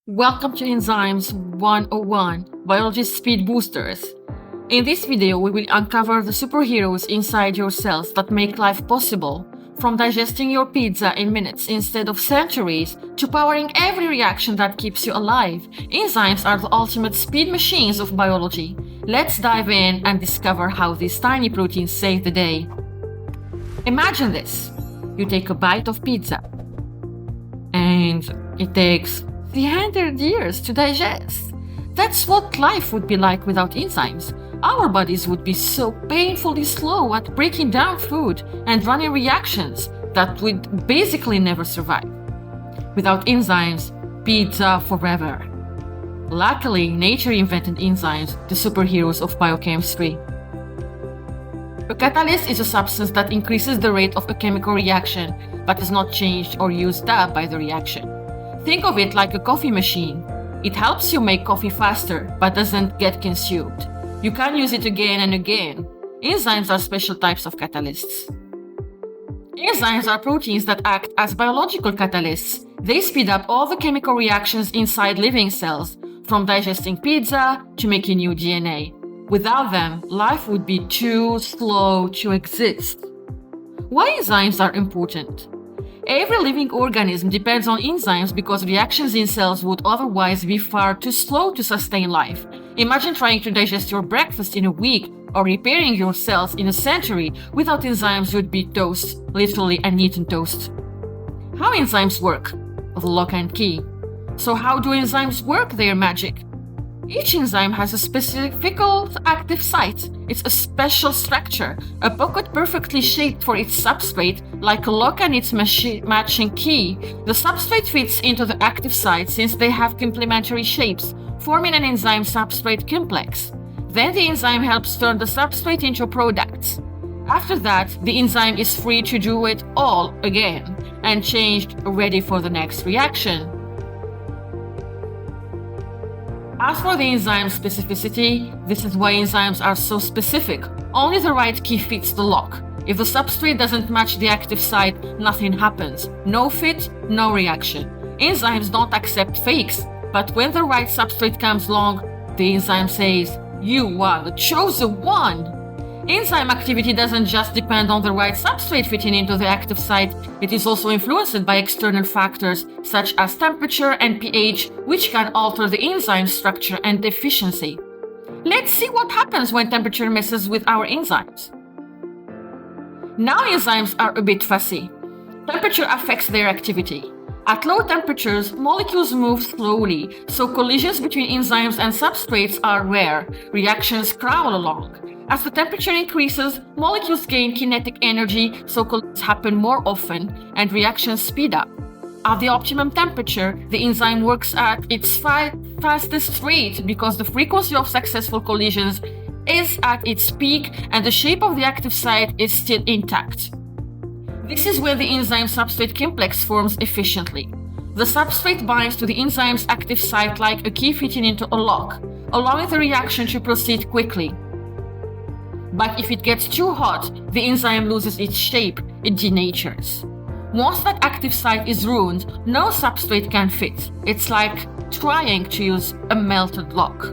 Welcome to Enzymes 101, Biology Speed Boosters. In this video, we will uncover the superheroes inside your cells that make life possible, from digesting your pizza in minutes instead of centuries to powering every reaction that keeps you alive. Enzymes are the ultimate speed machines of biology. Let's dive in and discover how these tiny proteins save the day. Imagine this. You take a bite of pizza, and it takes 300 years to digest. That's what life would be like without enzymes. Our bodies would be so painfully slow at breaking down food and running reactions that we'd basically never survive. Without enzymes, pizza forever. Luckily, nature invented enzymes, the superheroes of biochemistry. A catalyst is a substance that increases the rate of a chemical reaction but is not changed or used up by the reaction. Think of it like a coffee machine. It helps you make coffee faster, but doesn't get consumed. You can use it again and again. Enzymes are special types of catalysts. Enzymes are proteins that act as biological catalysts. They speed up all the chemical reactions inside living cells, from digesting pizza to making new DNA. Without them, life would be too slow to exist. Why enzymes are important? Every living organism depends on enzymes because reactions in cells would otherwise be far too slow to sustain life. Imagine trying to digest your breakfast in a week or repairing your cells in a century. Without enzymes, you'd be toast, literally an eaten toast. How enzymes work? The lock and key. So how do enzymes work their magic? Each enzyme has a specific active site. It's a special structure, a pocket perfectly shaped for its substrate, like a lock and its matching key. The substrate fits into the active site since they have complementary shapes, forming an enzyme-substrate complex. Then the enzyme helps turn the substrate into products. After that, the enzyme is free to do it all again and changed, ready for the next reaction. As for the enzyme specificity, this is why enzymes are so specific. Only the right key fits the lock. If the substrate doesn't match the active site, nothing happens. No fit, no reaction. Enzymes don't accept fakes, but when the right substrate comes along, the enzyme says, "You are the chosen one." Enzyme activity doesn't just depend on the right substrate fitting into the active site, it is also influenced by external factors such as temperature and pH, which can alter the enzyme structure and efficiency. Let's see what happens when temperature messes with our enzymes. Now enzymes are a bit fussy. Temperature affects their activity. At low temperatures, molecules move slowly, so collisions between enzymes and substrates are rare. Reactions crawl along. As the temperature increases, molecules gain kinetic energy, so collisions happen more often and reactions speed up. At the optimum temperature, the enzyme works at its fastest rate because the frequency of successful collisions is at its peak and the shape of the active site is still intact. This is where the enzyme-substrate complex forms efficiently. The substrate binds to the enzyme's active site like a key fitting into a lock, allowing the reaction to proceed quickly. But if it gets too hot, the enzyme loses its shape, it denatures. Once that active site is ruined, no substrate can fit. It's like trying to use a melted lock.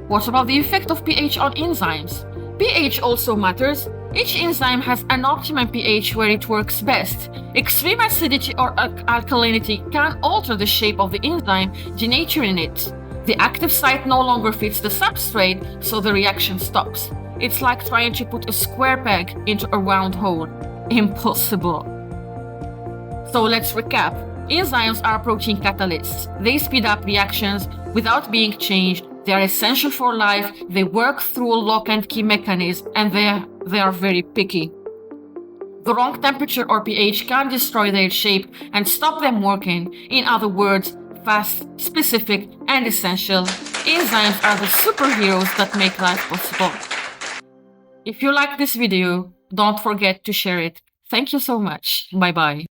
What about the effect of pH on enzymes? pH also matters. Each enzyme has an optimum pH where it works best. Extreme acidity or alkalinity can alter the shape of the enzyme, denaturing it. The active site no longer fits the substrate, so the reaction stops. It's like trying to put a square peg into a round hole. Impossible. So let's recap. Enzymes are protein catalysts. They speed up reactions without being changed. They are essential for life. They work through a lock and key mechanism, and they are very picky. The wrong temperature or pH can destroy their shape and stop them working. In other words, fast, specific, and essential. Enzymes are the superheroes that make life possible. If you like this video, don't forget to share it. Thank you so much. Bye-bye.